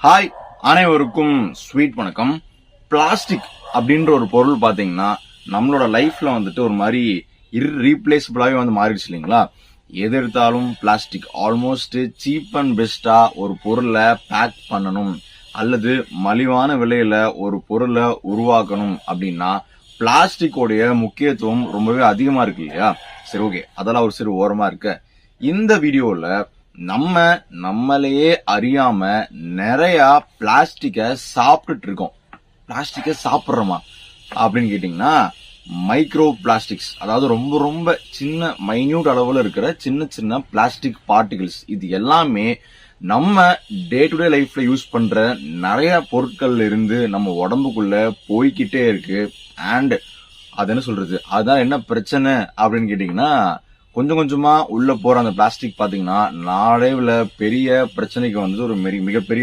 Hi, அனைவருக்கும் sweet வணக்கம். Plastic அப்படின்ற ஒரு பொருள் பாத்தீங்கன்னா நம்மளோட லைஃப்ல வந்துட்டு ஒரு மாதிரி இர்ரீப்ளேசபிளாவே மாறிடுச்சு இல்லைங்களா? எது எடுத்தாலும் பிளாஸ்டிக். ஆல்மோஸ்ட் சீப் அண்ட் பெஸ்டா ஒரு பொருளை பேக் பண்ணணும் அல்லது மலிவான விலையில ஒரு பொருளை உருவாக்கணும் அப்படின்னா பிளாஸ்டிக்கோடைய முக்கியத்துவம் ரொம்பவே அதிகமா இருக்கு இல்லையா? சரி, ஓகே, அதெல்லாம் ஒரு சிறு ஓரமா இருக்க. இந்த வீடியோல நம்மளையே அறியாம நிறைய பிளாஸ்டிக்க சாப்பிட்டுட்டு இருக்கோம். பிளாஸ்டிக்க சாப்பிடுறோமா அப்படின்னு கேட்டீங்கன்னா, மைக்ரோ பிளாஸ்டிக்ஸ், அதாவது ரொம்ப ரொம்ப சின்ன மைன்யூட் அளவுல இருக்கிற சின்ன சின்ன பிளாஸ்டிக் பார்ட்டிகிள்ஸ், இது எல்லாமே நம்ம டே டு டே லைஃப்ல யூஸ் பண்ற நிறைய பொருட்கள்ல இருந்து நம்ம உடம்புக்குள்ள போய்கிட்டே இருக்கு. அண்ட் அது என்ன சொல்றது, அதான் என்ன பிரச்சனை அப்படின்னு கேட்டீங்கன்னா, கொஞ்சம் கொஞ்சமா உள்ள போற அந்த பிளாஸ்டிக் பாத்தீங்கன்னா நாளைவுல பெரிய பிரச்சனைக்கு ஒரு மிகப்பெரிய